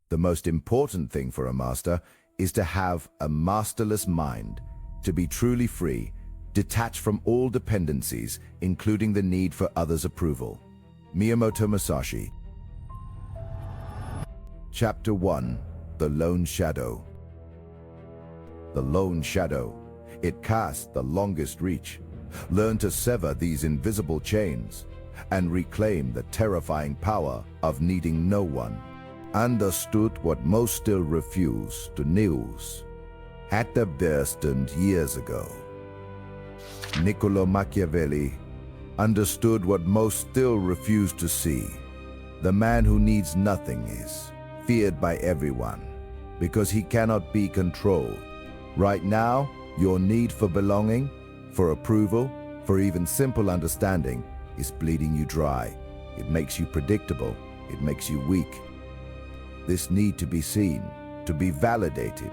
The most important thing for a master is to have a masterless mind, to be truly free, detached from all dependencies, including the need for others' approval. Miyamoto Musashi. Chapter 1. The Lone Shadow. The lone shadow. It casts the longest reach. Learn to sever these invisible chains and reclaim the terrifying power of needing no one. Understood what most still refuse to news. At the distant years ago, Niccolo Machiavelli understood what most still refuse to see. The man who needs nothing is feared by everyone because he cannot be controlled. Right now, your need for belonging, for approval, for even simple understanding is bleeding you dry. It makes you predictable. It makes you weak. This need to be seen, to be validated.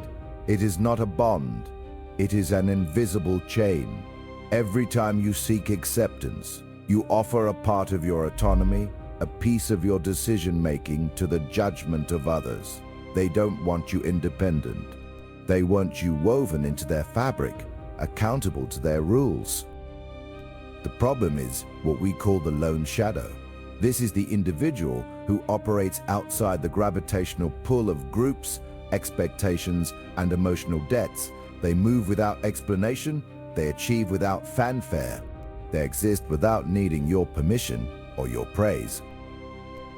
It is not a bond. It is an invisible chain. Every time you seek acceptance, you offer a part of your autonomy, a piece of your decision-making to the judgment of others. They don't want you independent. They want you woven into their fabric, accountable to their rules. The problem is what we call the lone shadow. This is the individual who operates outside the gravitational pull of groups, expectations, and emotional debts. They move without explanation. They achieve without fanfare. They exist without needing your permission or your praise.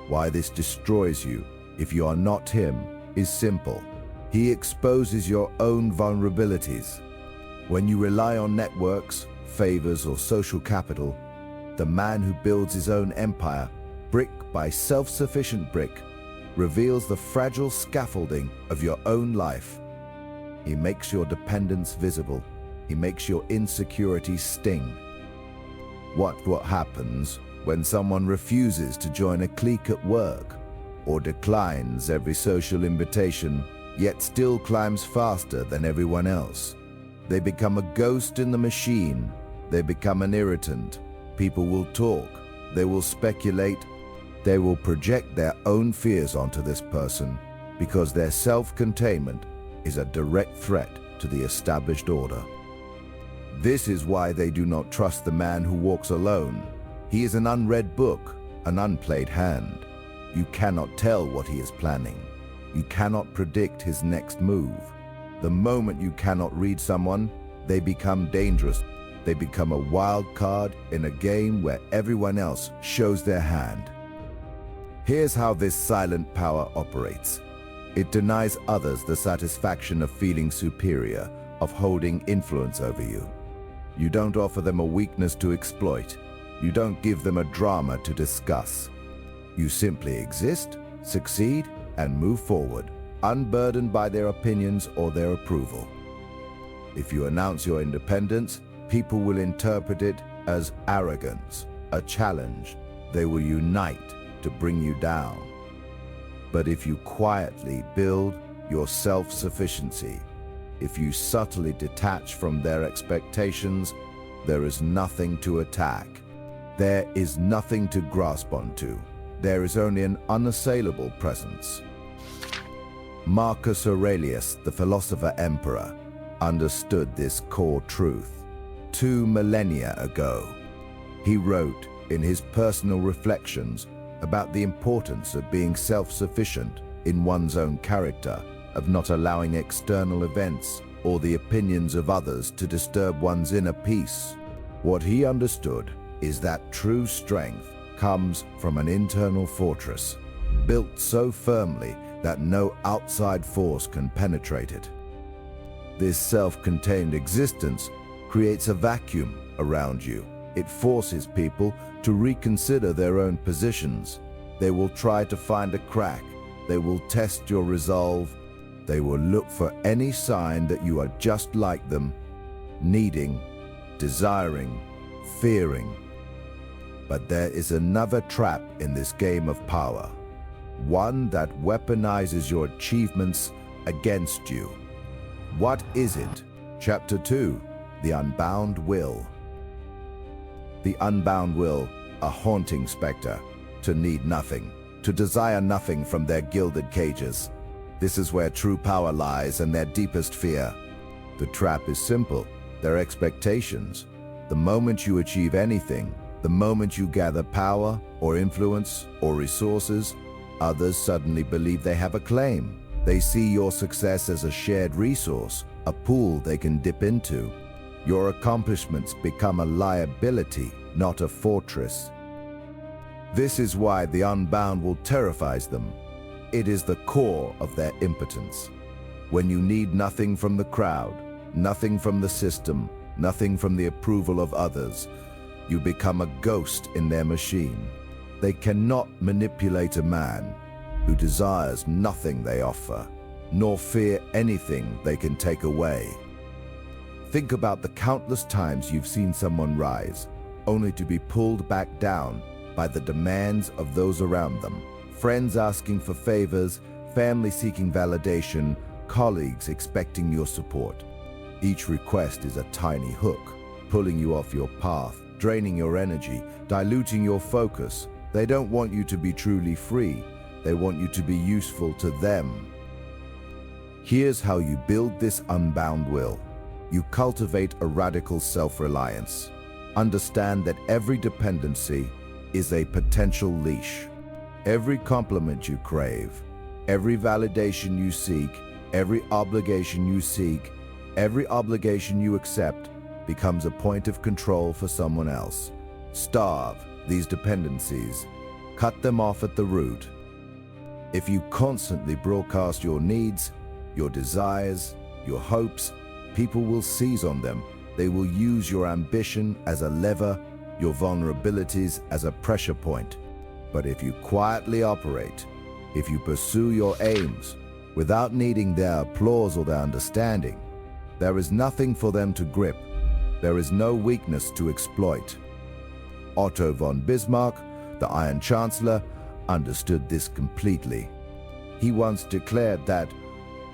Why this destroys you, if you are not him, is simple. He exposes your own vulnerabilities. When you rely on networks, favors, or social capital, the man who builds his own empire, brick by self-sufficient brick, reveals the fragile scaffolding of your own life. He makes your dependence visible. He makes your insecurities sting. What happens when someone refuses to join a clique at work, or declines every social invitation, yet still climbs faster than everyone else? They become a ghost in the machine. They become an irritant. People will talk. They will speculate. They will project their own fears onto this person because their self-containment is a direct threat to the established order. This is why they do not trust the man who walks alone. He is an unread book, an unplayed hand. You cannot tell what he is planning. You cannot predict his next move. The moment you cannot read someone, they become dangerous. They become a wild card in a game where everyone else shows their hand. Here's how this silent power operates. It denies others the satisfaction of feeling superior, of holding influence over you. You don't offer them a weakness to exploit. You don't give them a drama to discuss. You simply exist, succeed, and move forward, unburdened by their opinions or their approval. If you announce your independence, people will interpret it as arrogance, a challenge. They will unite to bring you down. But if you quietly build your self-sufficiency, if you subtly detach from their expectations, there is nothing to attack. There is nothing to grasp onto. There is only an unassailable presence. Marcus Aurelius, the philosopher-emperor, understood this core truth 2 millennia ago. He wrote in his personal reflections about the importance of being self-sufficient in one's own character, of not allowing external events or the opinions of others to disturb one's inner peace. What he understood is that true strength comes from an internal fortress, built so firmly that no outside force can penetrate it. This self-contained existence creates a vacuum around you. It forces people to reconsider their own positions. They will try to find a crack. They will test your resolve. They will look for any sign that you are just like them, needing, desiring, fearing. But there is another trap in this game of power, one that weaponizes your achievements against you. What is it? Chapter 2, The Unbound Will. The unbound will, a haunting specter, to need nothing, to desire nothing from their gilded cages. This is where true power lies and their deepest fear. The trap is simple, their expectations. The moment you achieve anything, the moment you gather power or influence or resources, others suddenly believe they have a claim. They see your success as a shared resource, a pool they can dip into. Your accomplishments become a liability, not a fortress. This is why the unbound will terrifies them. It is the core of their impotence. When you need nothing from the crowd, nothing from the system, nothing from the approval of others, you become a ghost in their machine. They cannot manipulate a man who desires nothing they offer, nor fear anything they can take away. Think about the countless times you've seen someone rise, only to be pulled back down by the demands of those around them. Friends asking for favors, family seeking validation, colleagues expecting your support. Each request is a tiny hook, pulling you off your path, draining your energy, diluting your focus. They don't want you to be truly free. They want you to be useful to them. Here's how you build this unbound will. You cultivate a radical self-reliance. Understand that every dependency is a potential leash. Every compliment you crave, every validation you seek, every obligation you seek, every obligation you accept becomes a point of control for someone else. Starve these dependencies. Cut them off at the root. If you constantly broadcast your needs, your desires, your hopes, people will seize on them. They will use your ambition as a lever, your vulnerabilities as a pressure point. But if you quietly operate, if you pursue your aims without needing their applause or their understanding, there is nothing for them to grip. There is no weakness to exploit. Otto von Bismarck, the Iron Chancellor, understood this completely. He once declared that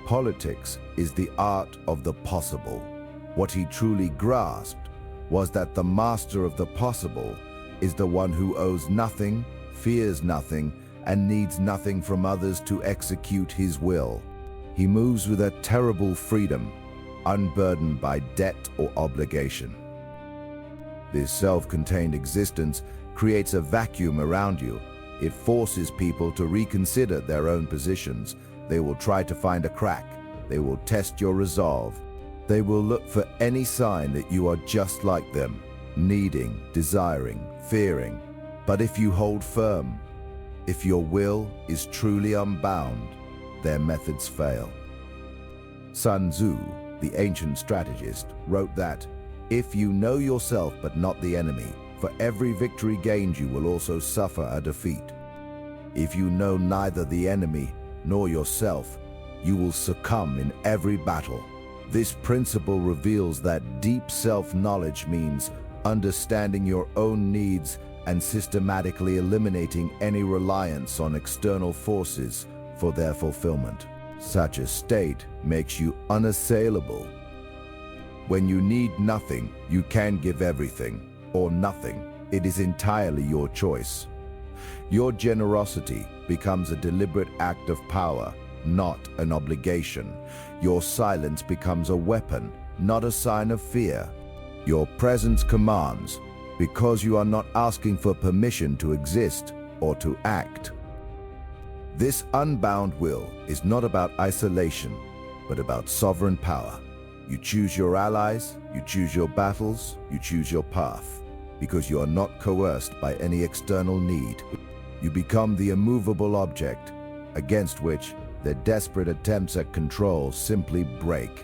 politics is the art of the possible. What he truly grasped was that the master of the possible is the one who owes nothing, fears nothing, and needs nothing from others to execute his will. He moves with a terrible freedom, unburdened by debt or obligation. This self-contained existence creates a vacuum around you. It forces people to reconsider their own positions. They will try to find a crack. They will test your resolve. They will look for any sign that you are just like them, needing, desiring, fearing. But if you hold firm, if your will is truly unbound, their methods fail. Sun Tzu, the ancient strategist, wrote that, "If you know yourself but not the enemy, for every victory gained you will also suffer a defeat. If you know neither the enemy nor yourself, you will succumb in every battle." This principle reveals that deep self-knowledge means understanding your own needs and systematically eliminating any reliance on external forces for their fulfillment. Such a state makes you unassailable. When you need nothing, you can give everything, or nothing. It is entirely your choice. Your generosity becomes a deliberate act of power, not an obligation. Your silence becomes a weapon, not a sign of fear. Your presence commands, because you are not asking for permission to exist or to act. This unbound will is not about isolation, but about sovereign power. You choose your allies, you choose your battles, you choose your path, because you are not coerced by any external need. You become the immovable object, against which their desperate attempts at control simply break.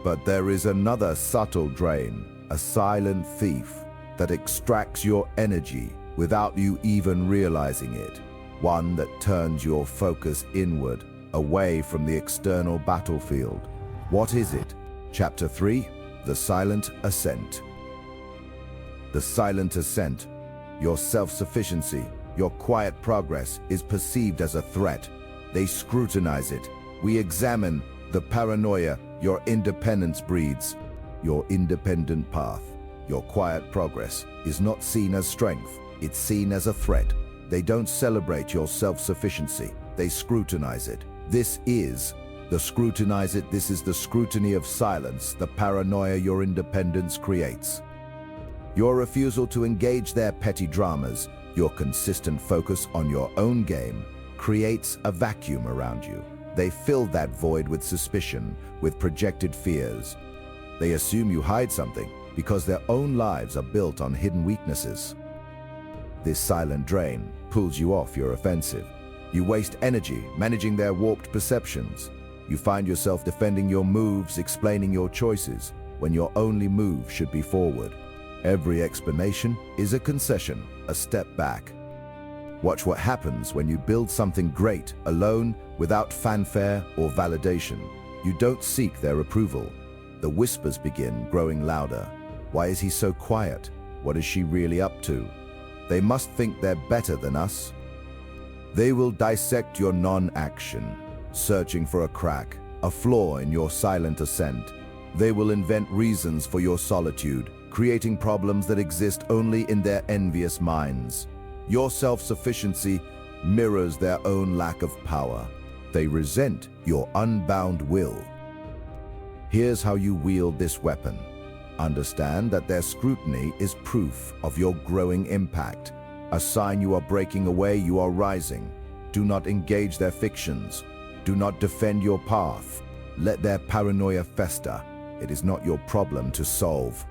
But there is another subtle drain, a silent thief that extracts your energy without you even realizing it. One that turns your focus inward, away from the external battlefield. What is it? Chapter 3, The Silent Ascent. The silent ascent, your self-sufficiency, your quiet progress is perceived as a threat. They scrutinize it. We examine the paranoia your independence breeds. Your independent path, your quiet progress, is not seen as strength. It's seen as a threat. They don't celebrate your self-sufficiency. They scrutinize it. This is this is the scrutiny of silence, the paranoia your independence creates. Your refusal to engage their petty dramas, your consistent focus on your own game, creates a vacuum around you. They fill that void with suspicion, with projected fears. They assume you hide something because their own lives are built on hidden weaknesses. This silent drain pulls you off your offensive. You waste energy managing their warped perceptions. You find yourself defending your moves, explaining your choices, when your only move should be forward. Every explanation is a concession, a step back. Watch what happens when you build something great alone, without fanfare or validation. You don't seek their approval. The whispers begin growing louder. Why is he so quiet? What is she really up to? They must think they're better than us. They will dissect your non-action, searching for a crack, a flaw in your silent ascent. They will invent reasons for your solitude, creating problems that exist only in their envious minds. Your self-sufficiency mirrors their own lack of power. They resent your unbound will. Here's how you wield this weapon. Understand that their scrutiny is proof of your growing impact, a sign you are breaking away, you are rising. Do not engage their fictions. Do not defend your path. Let their paranoia fester. It is not your problem to solve.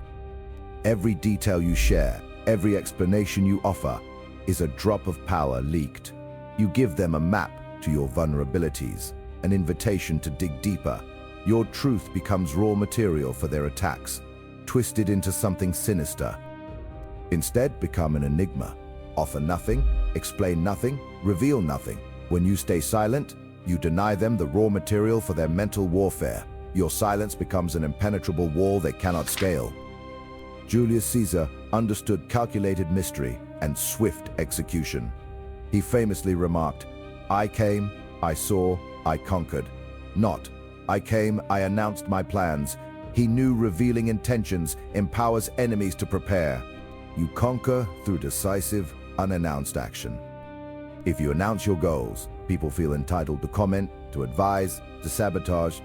Every detail you share, every explanation you offer, is a drop of power leaked. You give them a map to your vulnerabilities, an invitation to dig deeper. Your truth becomes raw material for their attacks, twisted into something sinister. Instead, become an enigma. Offer nothing, explain nothing, reveal nothing. When you stay silent, you deny them the raw material for their mental warfare. Your silence becomes an impenetrable wall they cannot scale. Julius Caesar understood calculated mystery and swift execution. He famously remarked, "I came, I saw, I conquered." Not, "I came, I announced my plans." He knew revealing intentions empowers enemies to prepare. You conquer through decisive, unannounced action. If you announce your goals, people feel entitled to comment, to advise, to sabotage.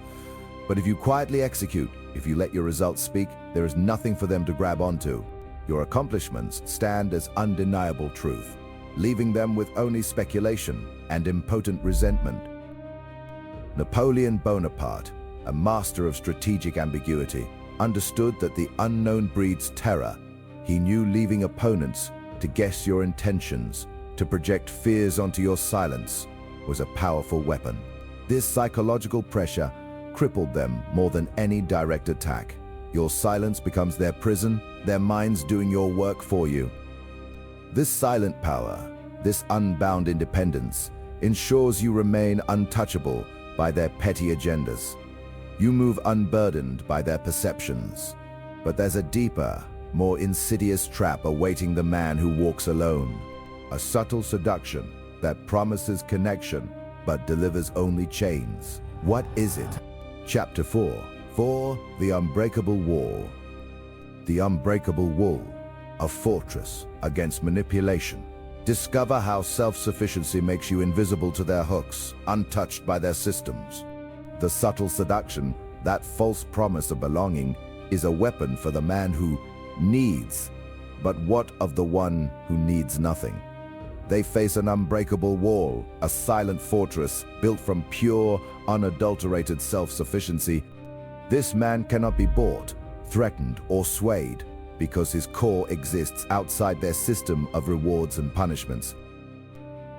But if you quietly execute, if you let your results speak, there is nothing for them to grab onto. Your accomplishments stand as undeniable truth, leaving them with only speculation and impotent resentment. Napoleon Bonaparte, a master of strategic ambiguity, understood that the unknown breeds terror. He knew leaving opponents to guess your intentions, to project fears onto your silence, was a powerful weapon. This psychological pressure crippled them more than any direct attack. Your silence becomes their prison, their minds doing your work for you. This silent power, this unbound independence, ensures you remain untouchable by their petty agendas. You move unburdened by their perceptions. But there's a deeper, more insidious trap awaiting the man who walks alone. A subtle seduction that promises connection but delivers only chains. What is it? Chapter 4, the unbreakable wall. The unbreakable wall, a fortress against manipulation. Discover how self-sufficiency makes you invisible to their hooks, untouched by their systems. The subtle seduction, that false promise of belonging, is a weapon for the man who needs. But what of the one who needs nothing? They face an unbreakable wall, a silent fortress built from pure, unadulterated self-sufficiency. This man cannot be bought, threatened, or swayed, because his core exists outside their system of rewards and punishments.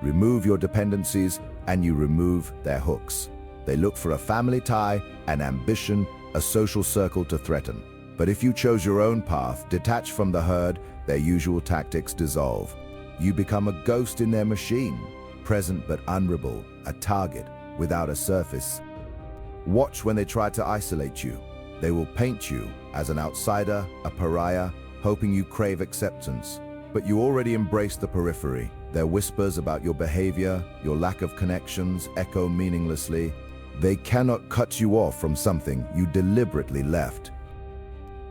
Remove your dependencies, and you remove their hooks. They look for a family tie, an ambition, a social circle to threaten. But if you chose your own path, detached from the herd, their usual tactics dissolve. You become a ghost in their machine, present but vulnerable, a target without a surface. Watch when they try to isolate you. They will paint you as an outsider, a pariah, hoping you crave acceptance. But you already embrace the periphery. Their whispers about your behavior, your lack of connections, echo meaninglessly. They cannot cut you off from something you deliberately left.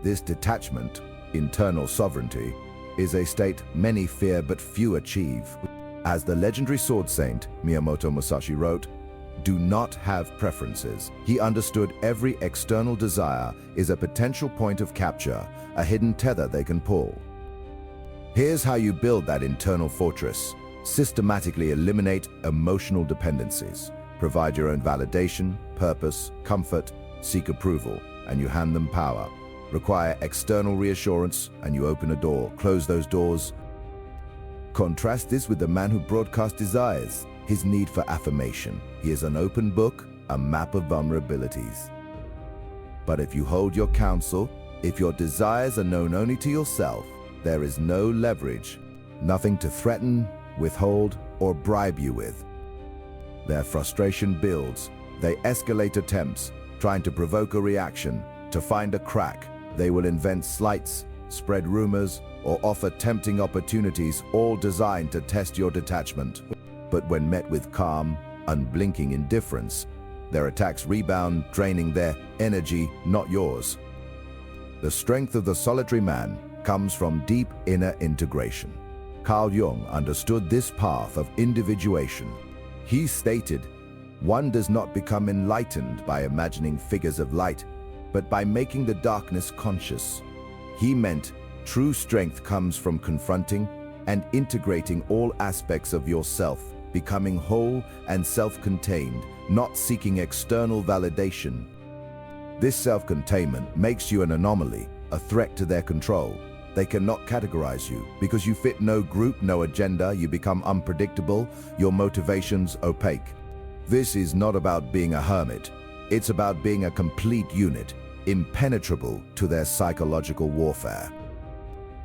This detachment, internal sovereignty, is a state many fear but few achieve. As the legendary sword saint Miyamoto Musashi wrote, do not have preferences. He understood every external desire is a potential point of capture, a hidden tether they can pull. Here's how you build that internal fortress. Systematically eliminate emotional dependencies. Provide your own validation, purpose, comfort, seek approval, and you hand them power. Require external reassurance, and you open a door. Close those doors. Contrast this with the man who broadcasts desires, his need for affirmation. He is an open book, a map of vulnerabilities. But if you hold your counsel, if your desires are known only to yourself, there is no leverage, nothing to threaten, withhold, or bribe you with. Their frustration builds. They escalate attempts, trying to provoke a reaction. To find a crack, they will invent slights, spread rumors, or offer tempting opportunities, all designed to test your detachment. But when met with calm, unblinking indifference, their attacks rebound, draining their energy, not yours. The strength of the solitary man comes from deep inner integration. Carl Jung understood this path of individuation. He stated, "One does not become enlightened by imagining figures of light, but by making the darkness conscious." He meant true strength comes from confronting and integrating all aspects of yourself, becoming whole and self-contained, not seeking external validation. This self-containment makes you an anomaly, a threat to their control. They cannot categorize you. Because you fit no group, no agenda, you become unpredictable, your motivations opaque. This is not about being a hermit. It's about being a complete unit, impenetrable to their psychological warfare.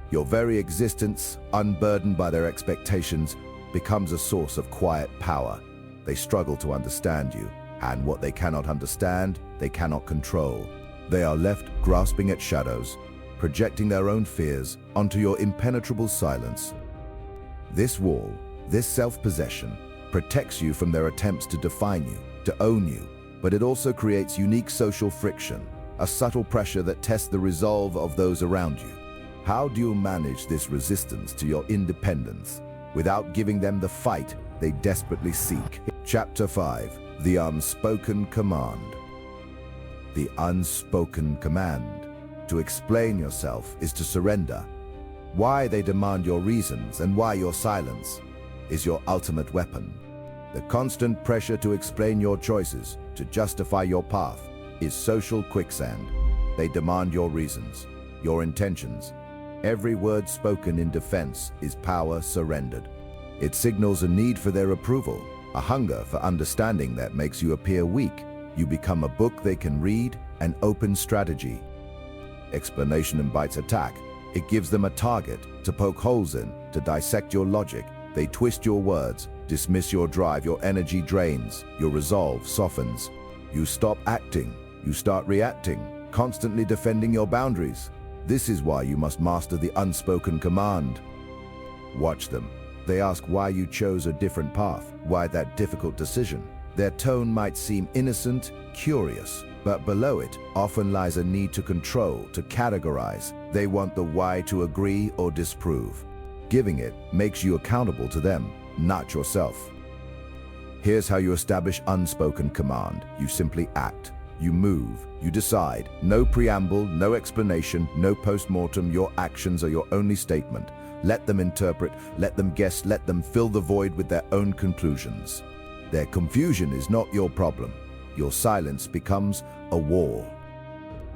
Your very existence, unburdened by their expectations, becomes a source of quiet power. They struggle to understand you, and what they cannot understand, they cannot control. They are left grasping at shadows, projecting their own fears onto your impenetrable silence. This wall, this self-possession, protects you from their attempts to define you, to own you, but it also creates unique social friction, a subtle pressure that tests the resolve of those around you. How do you manage this resistance to your independence without giving them the fight they desperately seek? Chapter 5, The Unspoken Command. The unspoken command. To explain yourself is to surrender. Why they demand your reasons and why your silence is your ultimate weapon. The constant pressure to explain your choices, to justify your path, is social quicksand. They demand your reasons, your intentions. Every word spoken in defense is power surrendered. It signals a need for their approval, a hunger for understanding that makes you appear weak. You become a book they can read, an open strategy. Explanation invites attack. It gives them a target to poke holes in, to dissect your logic. They twist your words, dismiss your drive, your energy drains, your resolve softens. You stop acting, you start reacting, constantly defending your boundaries. This is why you must master the unspoken command. Watch them. They ask why you chose a different path, why that difficult decision. Their tone might seem innocent, curious, but below it often lies a need to control, to categorize. They want the why to agree or disprove. Giving it makes you accountable to them, not yourself. Here's how you establish unspoken command. You simply act. You move. You decide. No preamble, no explanation, no post-mortem. Your actions are your only statement. Let them interpret, let them guess, let them fill the void with their own conclusions. Their confusion is not your problem. Your silence becomes a wall.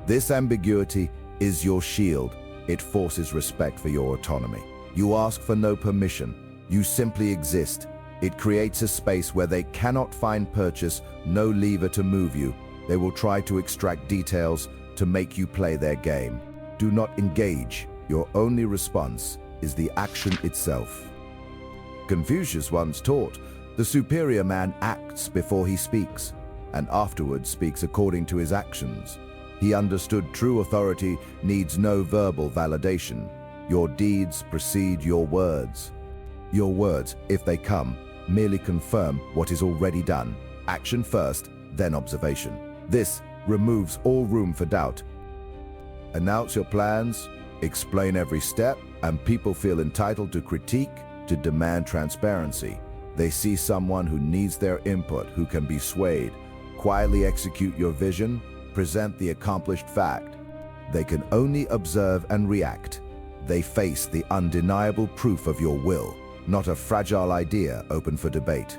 This ambiguity is your shield. It forces respect for your autonomy. You ask for no permission. You simply exist. It creates a space where they cannot find purchase, no lever to move you. They will try to extract details to make you play their game. Do not engage. Your only response is the action itself. Confucius once taught, the superior man acts before he speaks, and afterwards speaks according to his actions. He understood true authority needs no verbal validation. Your deeds precede your words. Your words, if they come, merely confirm what is already done. Action first, then observation. This removes all room for doubt. Announce your plans, explain every step, and people feel entitled to critique, to demand transparency. They see someone who needs their input, who can be swayed, quietly execute your vision, present the accomplished fact. They can only observe and react. They face the undeniable proof of your will, not a fragile idea open for debate.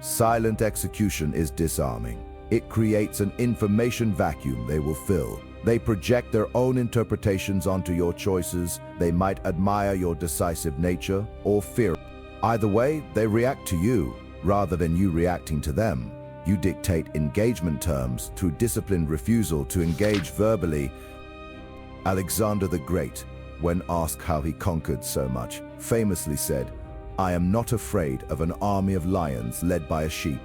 Silent execution is disarming. It creates an information vacuum they will fill. They project their own interpretations onto your choices. They might admire your decisive nature or fear. Either way, they react to you rather than you reacting to them. You dictate engagement terms through disciplined refusal to engage verbally. Alexander the Great, when asked how he conquered so much, famously said, "I am not afraid of an army of lions led by a sheep.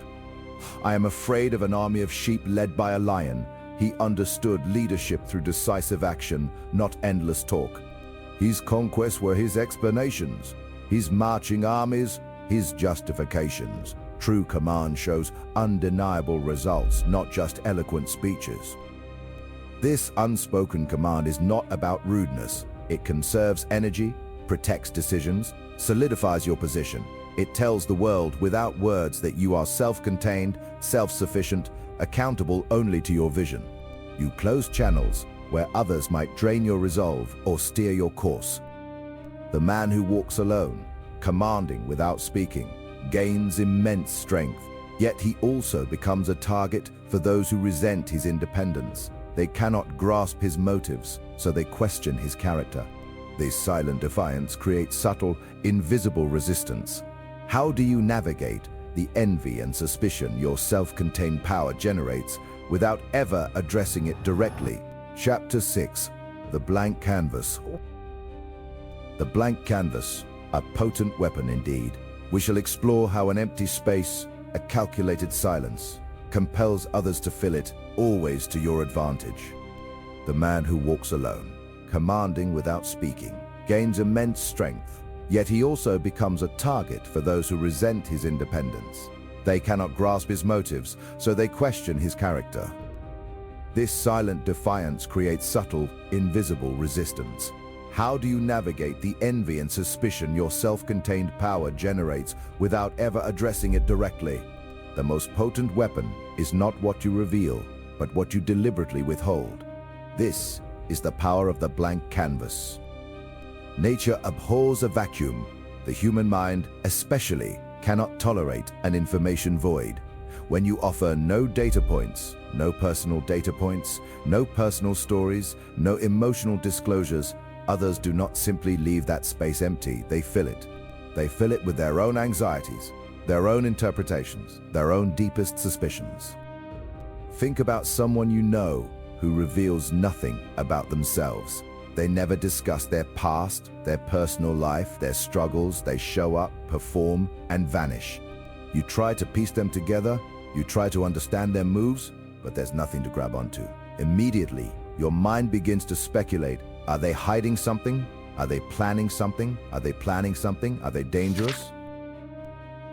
I am afraid of an army of sheep led by a lion." He understood leadership through decisive action, not endless talk. His conquests were his explanations, his marching armies, his justifications. True command shows undeniable results, not just eloquent speeches. This unspoken command is not about rudeness. It conserves energy, protects decisions, solidifies your position. It tells the world without words that you are self-contained, self-sufficient, accountable only to your vision. You close channels where others might drain your resolve or steer your course. The man who walks alone, commanding without speaking, gains immense strength, yet he also becomes a target for those who resent his independence. They cannot grasp his motives, so they question his character. This silent defiance creates subtle, invisible resistance. How do you navigate the envy and suspicion your self-contained power generates without ever addressing it directly? Chapter 6. The Blank Canvas. The blank canvas, a potent weapon indeed. We shall explore how an empty space, a calculated silence, compels others to fill it, always to your advantage. The man who walks alone, commanding without speaking, gains immense strength, yet he also becomes a target for those who resent his independence. They cannot grasp his motives, so they question his character. This silent defiance creates subtle, invisible resistance. How do you navigate the envy and suspicion your self-contained power generates without ever addressing it directly? The most potent weapon is not what you reveal, but what you deliberately withhold. This is the power of the blank canvas. Nature abhors a vacuum. The human mind, especially, cannot tolerate an information void. When you offer no data points, no personal data points, no personal stories, no emotional disclosures, others do not simply leave that space empty, they fill it. They fill it with their own anxieties, their own interpretations, their own deepest suspicions. Think about someone you know who reveals nothing about themselves. They never discuss their past, their personal life, their struggles. They show up, perform, and vanish. You try to piece them together, you try to understand their moves, but there's nothing to grab onto. Immediately, your mind begins to speculate. Are they hiding something? Are they planning something? Are they planning something? Are they dangerous?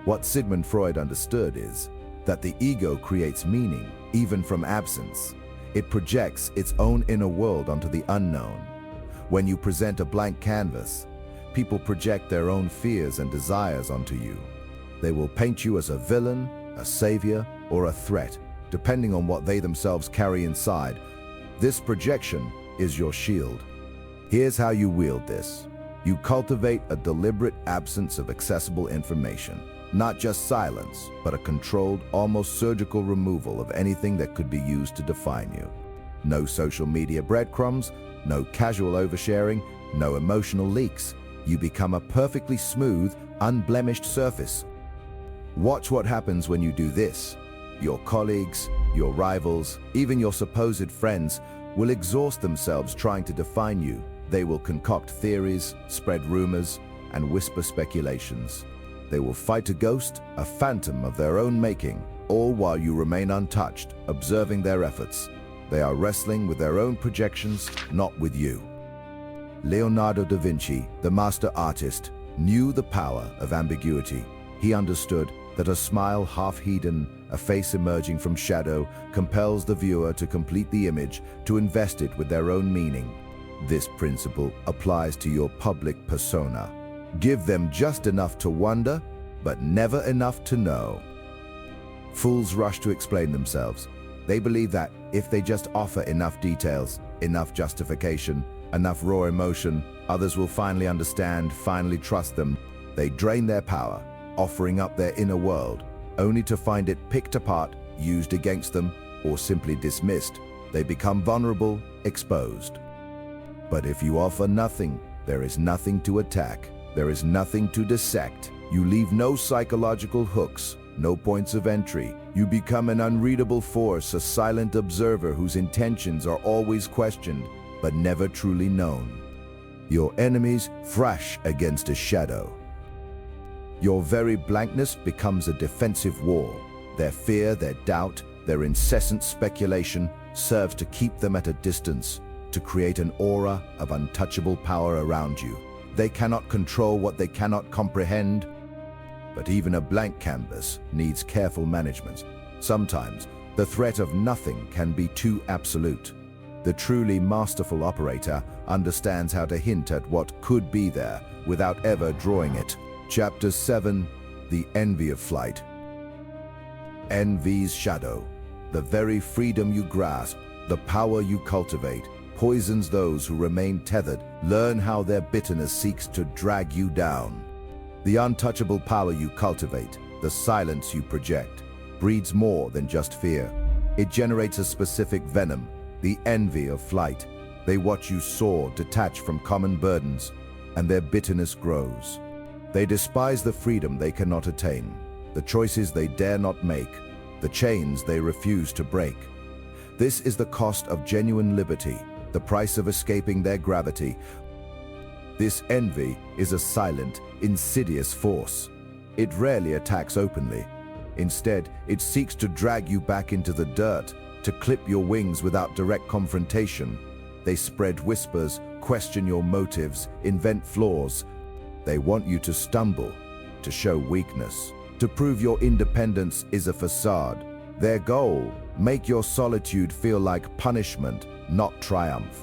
What Sigmund Freud understood is that the ego creates meaning, even from absence. It projects its own inner world onto the unknown. When you present a blank canvas, people project their own fears and desires onto you. They will paint you as a villain, a savior, or a threat, depending on what they themselves carry inside. This projection is your shield. Here's how you wield this. You cultivate a deliberate absence of accessible information. Not just silence, but a controlled, almost surgical removal of anything that could be used to define you. No social media breadcrumbs, no casual oversharing, no emotional leaks. You become a perfectly smooth, unblemished surface. Watch what happens when you do this. Your colleagues, your rivals, even your supposed friends will exhaust themselves trying to define you. They will concoct theories, spread rumors, and whisper speculations. They will fight a ghost, a phantom of their own making, all while you remain untouched, observing their efforts. They are wrestling with their own projections, not with you. Leonardo da Vinci, the master artist, knew the power of ambiguity. He understood that a smile half hidden, a face emerging from shadow, compels the viewer to complete the image, to invest it with their own meaning. This principle applies to your public persona. Give them just enough to wonder, but never enough to know. Fools rush to explain themselves. They believe that if they just offer enough details, enough justification, enough raw emotion, others will finally understand, finally trust them. They drain their power, offering up their inner world, only to find it picked apart, used against them, or simply dismissed. They become vulnerable, exposed. But if you offer nothing, there is nothing to attack. There is nothing to dissect. You leave no psychological hooks, no points of entry. You become an unreadable force, a silent observer whose intentions are always questioned, but never truly known. Your enemies thrash against a shadow. Your very blankness becomes a defensive wall. Their fear, their doubt, their incessant speculation serves to keep them at a distance, to create an aura of untouchable power around you. They cannot control what they cannot comprehend. But even a blank canvas needs careful management. Sometimes, the threat of nothing can be too absolute. The truly masterful operator understands how to hint at what could be there without ever drawing it. Chapter 7. The Envy of Flight. Envy's shadow. The very freedom you grasp, the power you cultivate, poisons those who remain tethered. Learn how their bitterness seeks to drag you down. The untouchable power you cultivate, the silence you project, breeds more than just fear. It generates a specific venom, the envy of flight. They watch you soar, detach from common burdens, and their bitterness grows. They despise the freedom they cannot attain, the choices they dare not make, the chains they refuse to break. This is the cost of genuine liberty, the price of escaping their gravity. This envy is a silent, insidious force. It rarely attacks openly. Instead, it seeks to drag you back into the dirt, to clip your wings without direct confrontation. They spread whispers, question your motives, invent flaws. They want you to stumble, to show weakness, to prove your independence is a facade. Their goal, make your solitude feel like punishment, not triumph.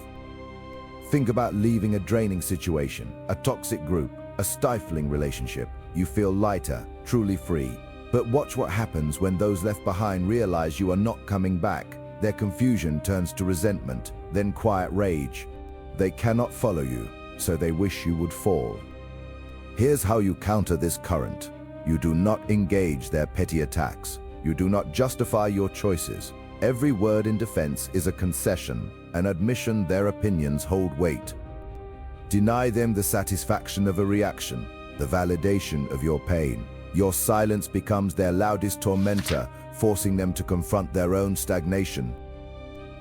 Think about leaving a draining situation, a toxic group, a stifling relationship. You feel lighter, truly free. But watch what happens when those left behind realize you are not coming back. Their confusion turns to resentment, then quiet rage. They cannot follow you, so they wish you would fall. Here's how you counter this current. You do not engage their petty attacks. You do not justify your choices. Every word in defense is a concession, an admission their opinions hold weight. Deny them the satisfaction of a reaction, the validation of your pain. Your silence becomes their loudest tormentor, forcing them to confront their own stagnation.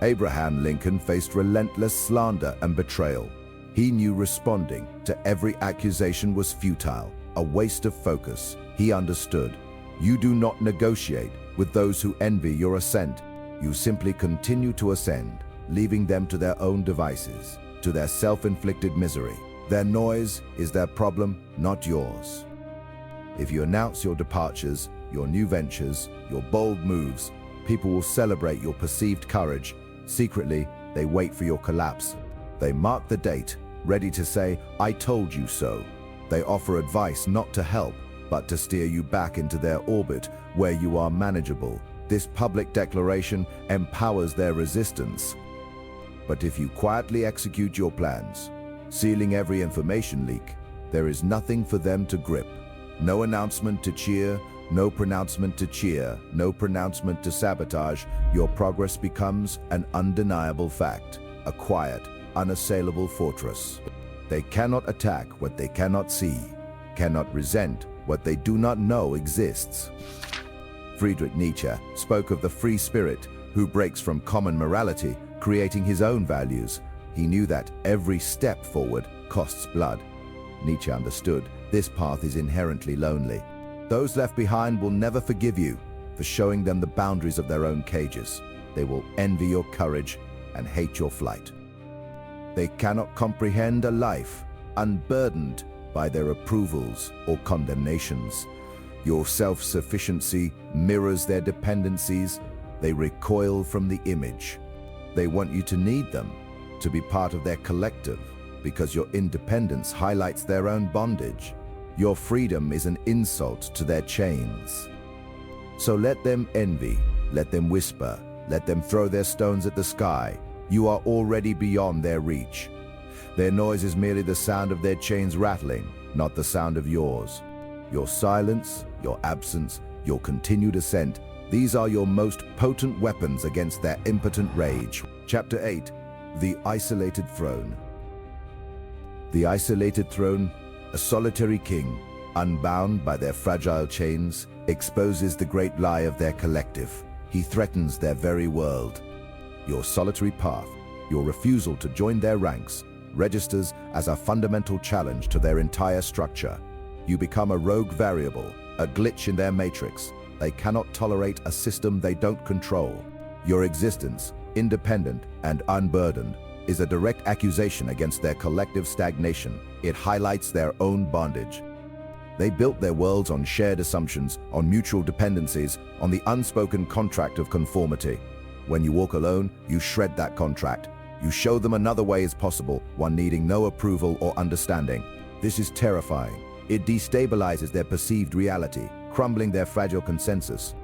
Abraham Lincoln faced relentless slander and betrayal. He knew responding to every accusation was futile, a waste of focus. He understood. You do not negotiate with those who envy your ascent. You simply continue to ascend, leaving them to their own devices, to their self-inflicted misery. Their noise is their problem, not yours. If you announce your departures, your new ventures, your bold moves, people will celebrate your perceived courage. Secretly, they wait for your collapse. They mark the date, ready to say, "I told you so." They offer advice not to help, but to steer you back into their orbit where you are manageable. This public declaration empowers their resistance. But if you quietly execute your plans, sealing every information leak, there is nothing for them to grip. No announcement to cheer, no pronouncement to cheer, no pronouncement to sabotage. Your progress becomes an undeniable fact, a quiet, unassailable fortress. They cannot attack what they cannot see, cannot resent what they do not know exists. Friedrich Nietzsche spoke of the free spirit who breaks from common morality, creating his own values. He knew that every step forward costs blood. Nietzsche understood this path is inherently lonely. Those left behind will never forgive you for showing them the boundaries of their own cages. They will envy your courage and hate your flight. They cannot comprehend a life unburdened by their approvals or condemnations. Your self-sufficiency mirrors their dependencies. They recoil from the image. They want you to need them, to be part of their collective, because your independence highlights their own bondage. Your freedom is an insult to their chains. So let them envy, let them whisper, let them throw their stones at the sky. You are already beyond their reach. Their noise is merely the sound of their chains rattling, not the sound of yours. Your silence, your absence, your continued ascent, these are your most potent weapons against their impotent rage. Chapter 8. The Isolated Throne. The isolated throne, a solitary king, unbound by their fragile chains, exposes the great lie of their collective. He threatens their very world. Your solitary path, your refusal to join their ranks, registers as a fundamental challenge to their entire structure. You become a rogue variable, a glitch in their matrix. They cannot tolerate a system they don't control. Your existence, independent and unburdened, is a direct accusation against their collective stagnation. It highlights their own bondage. They built their worlds on shared assumptions, on mutual dependencies, on the unspoken contract of conformity. When you walk alone, you shred that contract. You show them another way is possible, one needing no approval or understanding. This is terrifying. It destabilizes their perceived reality, crumbling their fragile consensus.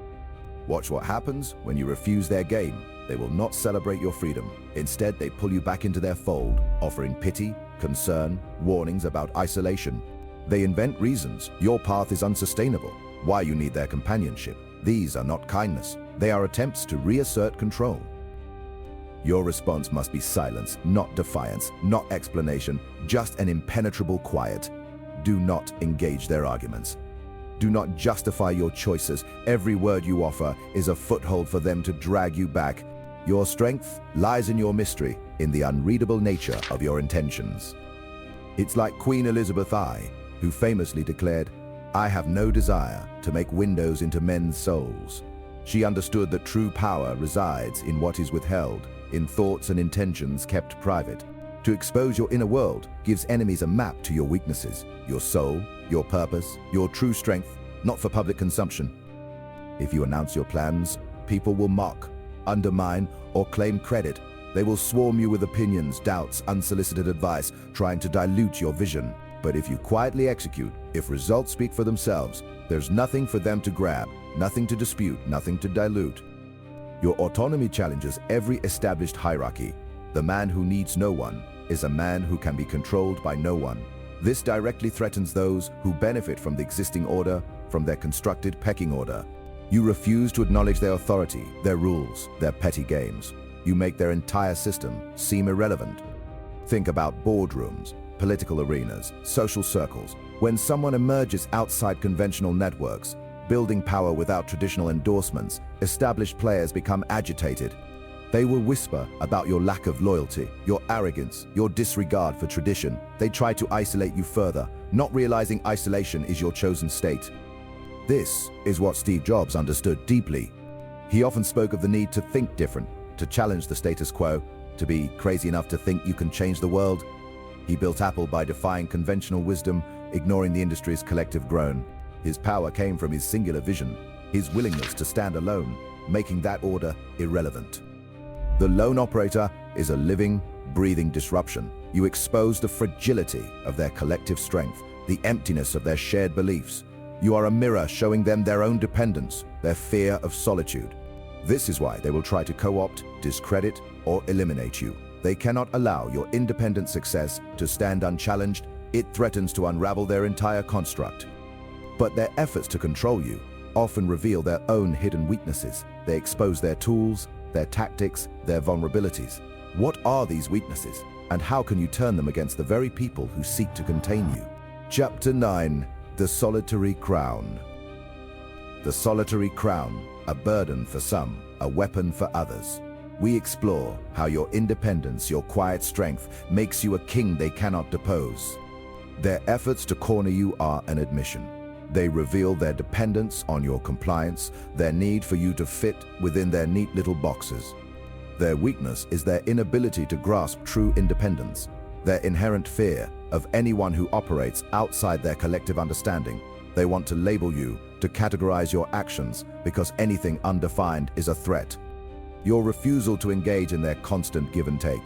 Watch what happens when you refuse their game. They will not celebrate your freedom. Instead, they pull you back into their fold, offering pity, concern, warnings about isolation. They invent reasons. Your path is unsustainable. Why you need their companionship. These are not kindness. They are attempts to reassert control. Your response must be silence, not defiance, not explanation, just an impenetrable quiet. Do not engage their arguments. Do not justify your choices. Every word you offer is a foothold for them to drag you back. Your strength lies in your mystery, in the unreadable nature of your intentions. It's like Queen Elizabeth I, who famously declared, "I have no desire to make windows into men's souls." She understood that true power resides in what is withheld, in thoughts and intentions kept private. To expose your inner world gives enemies a map to your weaknesses, your soul, your purpose, your true strength, not for public consumption. If you announce your plans, people will mock, undermine, or claim credit. They will swarm you with opinions, doubts, unsolicited advice, trying to dilute your vision. But if you quietly execute, if results speak for themselves, there's nothing for them to grab, nothing to dispute, nothing to dilute. Your autonomy challenges every established hierarchy. The man who needs no one is a man who can be controlled by no one. This directly threatens those who benefit from the existing order, from their constructed pecking order. You refuse to acknowledge their authority, their rules, their petty games. You make their entire system seem irrelevant. Think about boardrooms, political arenas, social circles. When someone emerges outside conventional networks, building power without traditional endorsements, established players become agitated. They will whisper about your lack of loyalty, your arrogance, your disregard for tradition. They try to isolate you further, not realizing isolation is your chosen state. This is what Steve Jobs understood deeply. He often spoke of the need to think different, to challenge the status quo, to be crazy enough to think you can change the world. He built Apple by defying conventional wisdom, ignoring the industry's collective groan. His power came from his singular vision, his willingness to stand alone, making that order irrelevant. The lone operator is a living, breathing disruption. You expose the fragility of their collective strength, the emptiness of their shared beliefs. You are a mirror showing them their own dependence, their fear of solitude. This is why they will try to co-opt, discredit, or eliminate you. They cannot allow your independent success to stand unchallenged. It threatens to unravel their entire construct. But their efforts to control you often reveal their own hidden weaknesses. They expose their tools, their tactics, their vulnerabilities. What are these weaknesses, and how can you turn them against the very people who seek to contain you? Chapter 9. The Solitary Crown. The solitary crown, a burden for some, a weapon for others. We explore how your independence, your quiet strength, makes you a king they cannot depose. Their efforts to corner you are an admission. They reveal their dependence on your compliance, their need for you to fit within their neat little boxes. Their weakness is their inability to grasp true independence, their inherent fear of anyone who operates outside their collective understanding. They want to label you, to categorize your actions, because anything undefined is a threat. Your refusal to engage in their constant give and take,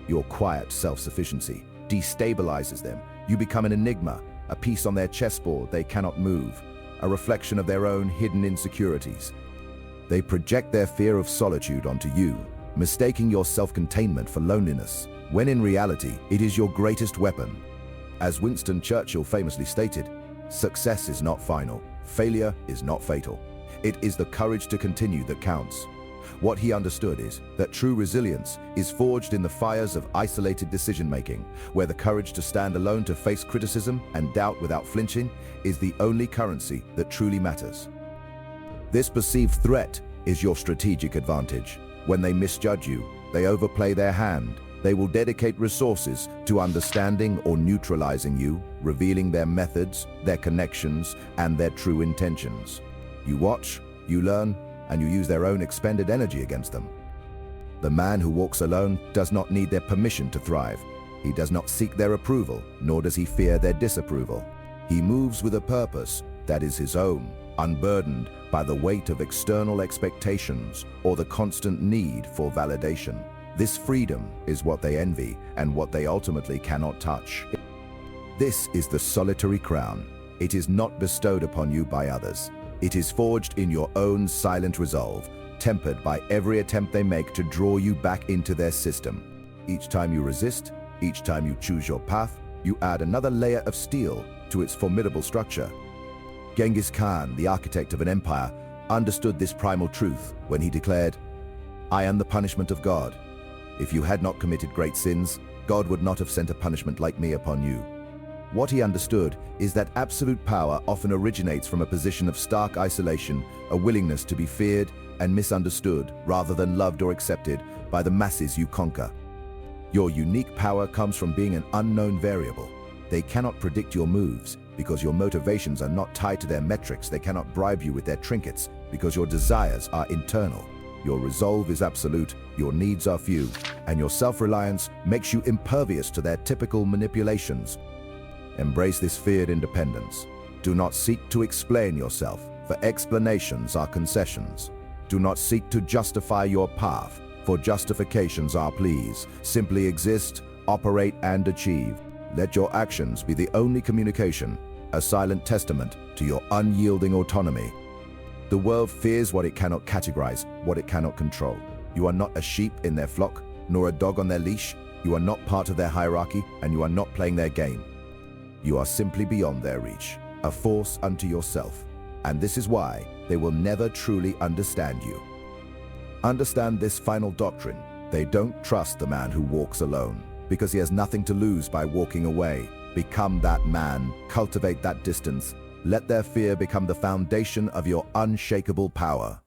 your quiet self-sufficiency, destabilizes them. You become an enigma, a piece on their chessboard they cannot move, a reflection of their own hidden insecurities. They project their fear of solitude onto you, mistaking your self-containment for loneliness, when in reality, it is your greatest weapon. As Winston Churchill famously stated, success is not final, failure is not fatal. It is the courage to continue that counts. What he understood is that true resilience is forged in the fires of isolated decision-making, where the courage to stand alone to face criticism and doubt without flinching is the only currency that truly matters. This perceived threat is your strategic advantage. When they misjudge you, they overplay their hand. They will dedicate resources to understanding or neutralizing you, revealing their methods, their connections, and their true intentions. You watch, you learn, and you use their own expended energy against them. The man who walks alone does not need their permission to thrive. He does not seek their approval, nor does he fear their disapproval. He moves with a purpose that is his own, unburdened by the weight of external expectations or the constant need for validation. This freedom is what they envy and what they ultimately cannot touch. This is the solitary crown. It is not bestowed upon you by others. It is forged in your own silent resolve, tempered by every attempt they make to draw you back into their system. Each time you resist, each time you choose your path, you add another layer of steel to its formidable structure. Genghis Khan, the architect of an empire, understood this primal truth when he declared, "I am the punishment of God. If you had not committed great sins, God would not have sent a punishment like me upon you." What he understood is that absolute power often originates from a position of stark isolation, a willingness to be feared and misunderstood rather than loved or accepted by the masses you conquer. Your unique power comes from being an unknown variable. They cannot predict your moves because your motivations are not tied to their metrics. They cannot bribe you with their trinkets because your desires are internal. Your resolve is absolute, your needs are few, and your self-reliance makes you impervious to their typical manipulations. Embrace this feared independence. Do not seek to explain yourself, for explanations are concessions. Do not seek to justify your path, for justifications are pleas. Simply exist, operate, and achieve. Let your actions be the only communication, a silent testament to your unyielding autonomy. The world fears what it cannot categorize, what it cannot control. You are not a sheep in their flock, nor a dog on their leash. You are not part of their hierarchy, and you are not playing their game. You are simply beyond their reach, a force unto yourself. And this is why they will never truly understand you. Understand this final doctrine. They don't trust the man who walks alone, because he has nothing to lose by walking away. Become that man, cultivate that distance. Let their fear become the foundation of your unshakable power.